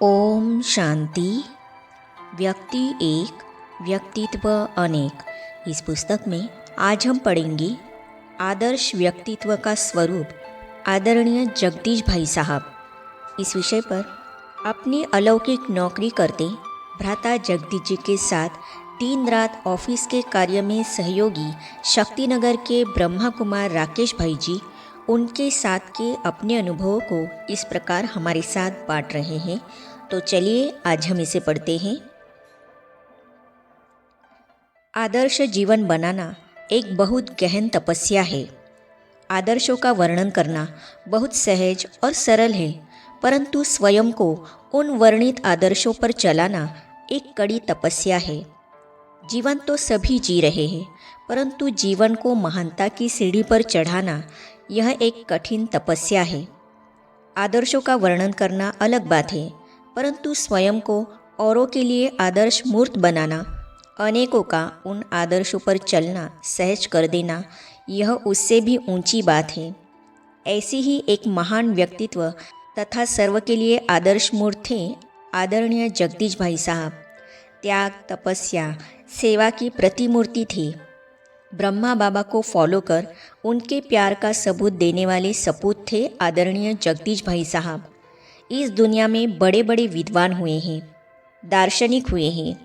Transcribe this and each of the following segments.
ओम शांति। व्यक्ति एक, व्यक्तित्व अनेक। इस पुस्तक में आज हम पढ़ेंगे आदर्श व्यक्तित्व का स्वरूप आदरणीय जगदीश भाई साहब। इस विषय पर अपनी अलौकिक नौकरी करते भ्राता जगदीश जी के साथ दिन रात ऑफिस के कार्य में सहयोगी शक्तिनगर के ब्रह्मा कुमार राकेश भाई जी उनके साथ के अपने अनुभवों को इस प्रकार हमारे साथ बांट रहे हैं। तो चलिए आज हम इसे पढ़ते हैं। आदर्श जीवन बनाना एक बहुत गहन तपस्या है। आदर्शों का वर्णन करना बहुत सहज और सरल है, परंतु स्वयं को उन वर्णित आदर्शों पर चलाना एक कड़ी तपस्या है। जीवन तो सभी जी रहे हैं, परंतु जीवन को महानता की सीढ़ी पर चढ़ाना यह एक कठिन तपस्या है। आदर्शों का वर्णन करना अलग बात है, परंतु स्वयं को औरों के लिए आदर्श मूर्त बनाना, अनेकों का उन आदर्शों पर चलना सहज कर देना, यह उससे भी ऊंची बात है। ऐसी ही एक महान व्यक्तित्व तथा सर्व के लिए आदर्श मूर्त थे आदरणीय जगदीश भाई साहब। त्याग, तपस्या, सेवा की प्रतिमूर्ति थे। ब्रह्मा बाबा को फॉलो कर उनके प्यार का सबूत देने वाले सपूत थे आदरणीय जगदीश भाई साहब। इस दुनिया में बड़े बड़े विद्वान हुए हैं, दार्शनिक हुए हैं,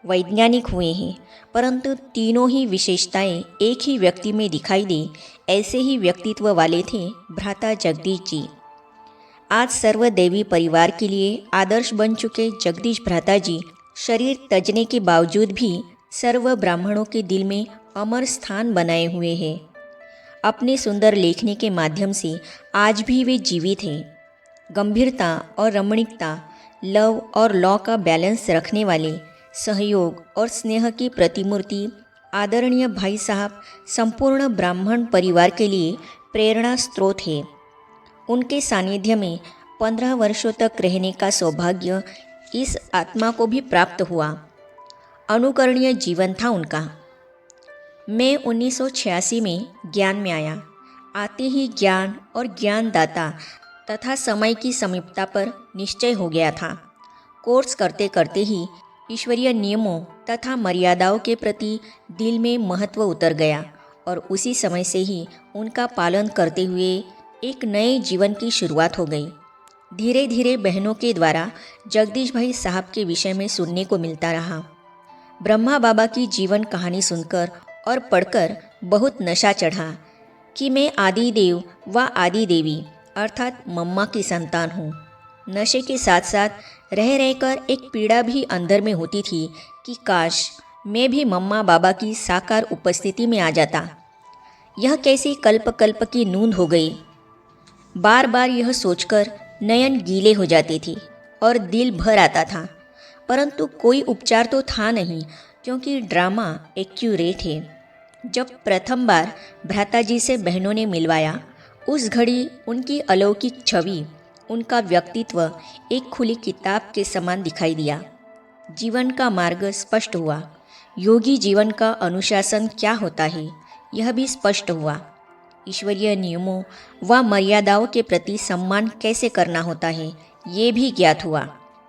वैज्ञानिक हुए हैं, परंतु तीनों ही विशेषताएं एक ही व्यक्ति में दिखाई दे, ऐसे ही व्यक्तित्व वाले थे भ्राता जगदीश जी। आज सर्वदेवी परिवार के लिए आदर्श बन चुके जगदीश भ्राता जी शरीर तजने के बावजूद भी सर्व ब्राह्मणों के दिल में अमर स्थान बनाए हुए हैं। अपने सुंदर लेखनी के माध्यम से आज भी वे जीवित हैं। गंभीरता और रमणीकता, लव और लॉ का बैलेंस रखने वाले, सहयोग और स्नेह की प्रतिमूर्ति आदरणीय भाई साहब संपूर्ण ब्राह्मण परिवार के लिए प्रेरणा स्रोत है। उनके सानिध्य में 15 वर्षों तक रहने का सौभाग्य इस आत्मा को भी प्राप्त हुआ। अनुकरणीय जीवन था उनका। मैं 1986 में ज्ञान में आया। आते ही ज्ञान और ज्ञानदाता तथा समय की समीपता पर निश्चय हो गया था। कोर्स करते करते ही ईश्वरीय नियमों तथा मर्यादाओं के प्रति दिल में महत्व उतर गया और उसी समय से ही उनका पालन करते हुए एक नए जीवन की शुरुआत हो गई। धीरे धीरे बहनों के द्वारा जगदीश भाई साहब के विषय में सुनने को मिलता रहा। ब्रह्मा बाबा की जीवन कहानी सुनकर और पढ़कर बहुत नशा चढ़ा कि मैं आदि देव व आदि देवी अर्थात मम्मा की संतान हूँ। नशे के साथ साथ रह रहकर एक पीड़ा भी अंदर में होती थी कि काश मैं भी मम्मा बाबा की साकार उपस्थिति में आ जाता। यह कैसी कल्प कल्प की नींद हो गई। बार बार यह सोचकर नयन गीले हो जाते थे और दिल भर आता था, परंतु कोई उपचार तो था नहीं, क्योंकि ड्रामा एक्यूरेट है। जब प्रथम बार भ्राताजी से बहनों ने मिलवाया, उस घड़ी उनकी अलौकिक छवि, उनका व्यक्तित्व एक खुली किताब के समान दिखाई दिया। जीवन का मार्ग स्पष्ट हुआ। योगी जीवन का अनुशासन क्या होता है, यह भी स्पष्ट हुआ। ईश्वरीय नियमों व मर्यादाओं के प्रति सम्मान कैसे करना होता है, ये भी ज्ञात हुआ।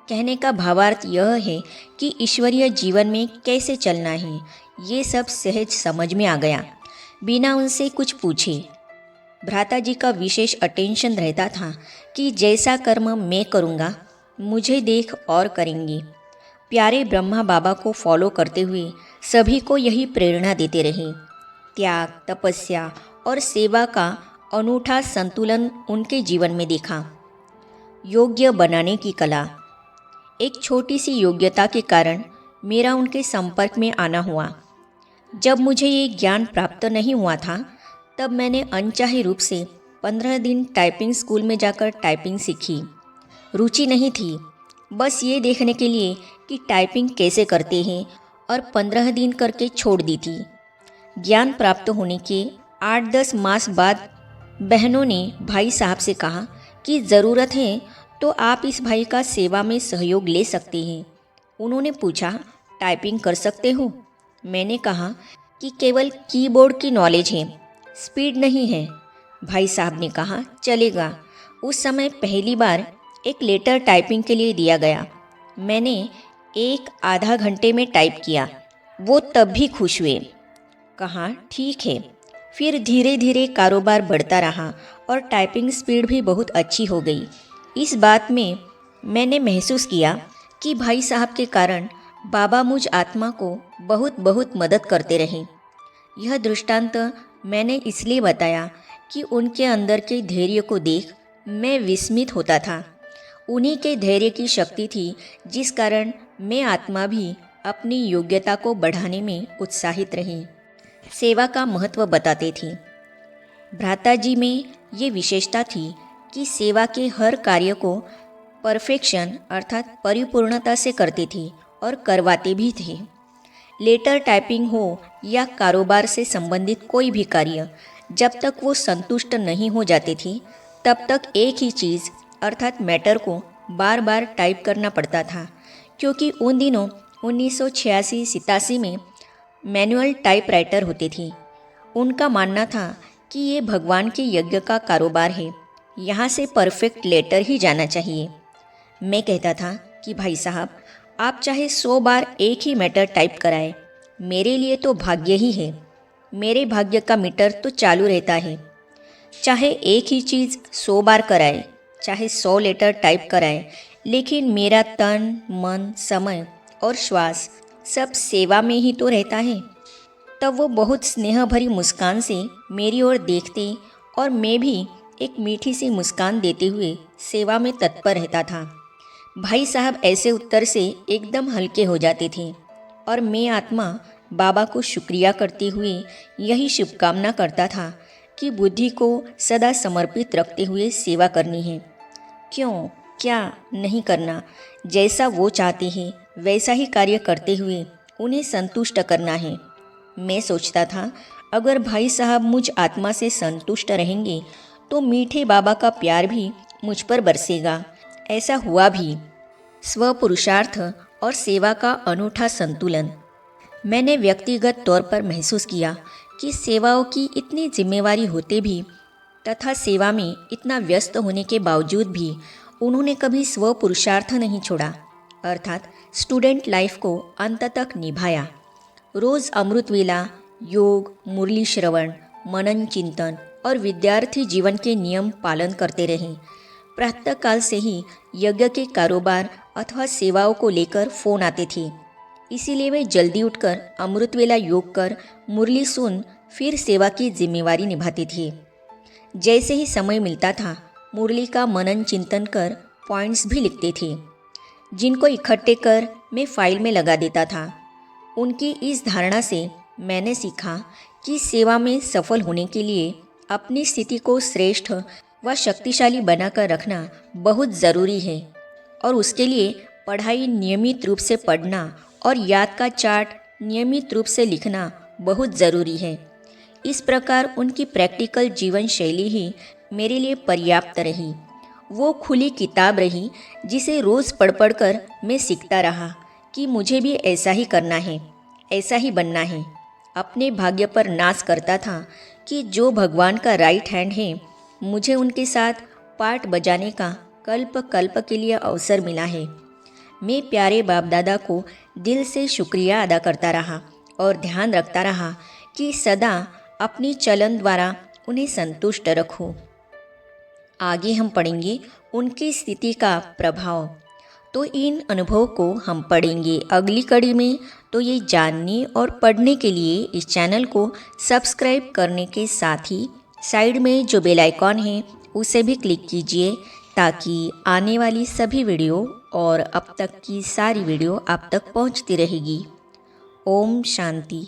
कहने का भावार्थ यह है कि ईश्वरीय जीवन में कैसे चलना है, ये सब सहज समझ में आ गया, बिना उनसे कुछ पूछे। भ्राता जी का विशेष अटेंशन रहता था कि जैसा कर्म मैं करूँगा, मुझे देख और करेंगे। प्यारे ब्रह्मा बाबा को फॉलो करते हुए सभी को यही प्रेरणा देते रहे। त्याग, तपस्या और सेवा का अनूठा संतुलन उनके जीवन में देखा। योग्य बनाने की कला। एक छोटी सी योग्यता के कारण मेरा उनके संपर्क में आना हुआ। जब मुझे ये ज्ञान प्राप्त नहीं हुआ था, तब मैंने अनचाहे रूप से 15 दिन टाइपिंग स्कूल में जाकर टाइपिंग सीखी। रुचि नहीं थी, बस ये देखने के लिए कि टाइपिंग कैसे करते हैं, और 15 दिन करके छोड़ दी थी। ज्ञान प्राप्त होने के 8-10 मास बाद बहनों ने भाई साहब से कहा कि ज़रूरत है तो आप इस भाई का सेवा में सहयोग ले सकते हैं। उन्होंने पूछा, टाइपिंग कर सकते हो? मैंने कहा कि केवल कीबोर्ड की नॉलेज है, स्पीड नहीं है। भाई साहब ने कहा, चलेगा। उस समय पहली बार एक लेटर टाइपिंग के लिए दिया गया। मैंने एक आधा घंटे में टाइप किया। वो तब भी खुश हुए। कहा ठीक है। फिर धीरे धीरे कारोबार बढ़ता रहा और टाइपिंग स्पीड भी बहुत अच्छी हो गई। इस बात में मैंने महसूस किया कि भाई साहब के कारण बाबा मुझ आत्मा को बहुत बहुत मदद करते रहे। यह दृष्टांत मैंने इसलिए बताया कि उनके अंदर के धैर्य को देख मैं विस्मित होता था। उन्हीं के धैर्य की शक्ति थी जिस कारण मैं आत्मा भी अपनी योग्यता को बढ़ाने में उत्साहित रही। सेवा का महत्व बताते थी। भ्राताजी में ये विशेषता थी कि सेवा के हर कार्य को परफेक्शन अर्थात परिपूर्णता से करती थी और करवाते भी थे। लेटर टाइपिंग हो या कारोबार से संबंधित कोई भी कार्य, जब तक वो संतुष्ट नहीं हो जाती थी तब तक एक ही चीज़ अर्थात मैटर को बार बार टाइप करना पड़ता था, क्योंकि उन दिनों 1986-87 में मैनुअल टाइपराइटर होती थी। उनका मानना था कि ये भगवान के यज्ञ का कारोबार है, यहाँ से परफेक्ट लेटर ही जाना चाहिए। मैं कहता था कि भाई साहब, आप चाहे 100 बार एक ही मैटर टाइप कराएं, मेरे लिए तो भाग्य ही है। मेरे भाग्य का मीटर तो चालू रहता है। चाहे एक ही चीज़ 100 बार कराए, चाहे 100 लेटर टाइप कराए, लेकिन मेरा तन मन समय और श्वास सब सेवा में ही तो रहता है। तब वो बहुत स्नेह भरी मुस्कान से मेरी ओर देखते और मैं भी एक मीठी सी मुस्कान देते हुए सेवा में तत्पर रहता था। भाई साहब ऐसे उत्तर से एकदम हल्के हो जाते थे और मैं आत्मा बाबा को शुक्रिया करते हुए यही शुभकामना करता था कि बुद्धि को सदा समर्पित रखते हुए सेवा करनी है। क्यों क्या नहीं करना, जैसा वो चाहते हैं वैसा ही कार्य करते हुए उन्हें संतुष्ट करना है। मैं सोचता था अगर भाई साहब मुझ आत्मा से संतुष्ट रहेंगे तो मीठे बाबा का प्यार भी मुझ पर बरसेगा। ऐसा हुआ भी। स्वपुरुषार्थ और सेवा का अनूठा संतुलन। मैंने व्यक्तिगत तौर पर महसूस किया कि सेवाओं की इतनी जिम्मेवारी होते भी तथा सेवा में इतना व्यस्त होने के बावजूद भी उन्होंने कभी स्वपुरुषार्थ नहीं छोड़ा, अर्थात स्टूडेंट लाइफ को अंत तक निभाया। रोज़ अमृत वेला, योग, मुरली श्रवण, मनन चिंतन और विद्यार्थी जीवन के नियम पालन करते रहे। प्रातःकाल से ही यज्ञ के कारोबार अथवा सेवाओं को लेकर फ़ोन आते थे, इसीलिए वे जल्दी उठकर अमृत वेला योग कर मुरली सुन फिर सेवा की जिम्मेवारी निभाते थे। जैसे ही समय मिलता था मुरली का मनन चिंतन कर पॉइंट्स भी लिखते थे, जिनको इकट्ठे कर मैं फाइल में लगा देता था। उनकी इस धारणा से मैंने सीखा कि सेवा में सफल होने के लिए अपनी स्थिति को श्रेष्ठ व शक्तिशाली बनाकर रखना बहुत ज़रूरी है और उसके लिए पढ़ाई नियमित रूप से पढ़ना और याद का चार्ट नियमित रूप से लिखना बहुत ज़रूरी है। इस प्रकार उनकी प्रैक्टिकल जीवन शैली ही मेरे लिए पर्याप्त रही। वो खुली किताब रही जिसे रोज़ पढ़ कर मैं सीखता रहा कि मुझे भी ऐसा ही करना है, ऐसा ही बनना है। अपने भाग्य पर नाज करता था कि जो भगवान का राइट हैंड है, मुझे उनके साथ पार्ट बजाने का कल्प कल्प के लिए अवसर मिला है। मैं प्यारे बाप दादा को दिल से शुक्रिया अदा करता रहा और ध्यान रखता रहा कि सदा अपनी चलन द्वारा उन्हें संतुष्ट रखूं। आगे हम पढ़ेंगे उनकी स्थिति का प्रभाव। तो इन अनुभव को हम पढ़ेंगे अगली कड़ी में। तो ये जानने और पढ़ने के लिए इस चैनल को सब्सक्राइब करने के साथ ही साइड में जो बेल आइकॉन है उसे भी क्लिक कीजिए, ताकि आने वाली सभी वीडियो और अब तक की सारी वीडियो आप तक पहुंचती रहेगी। ओम शांति।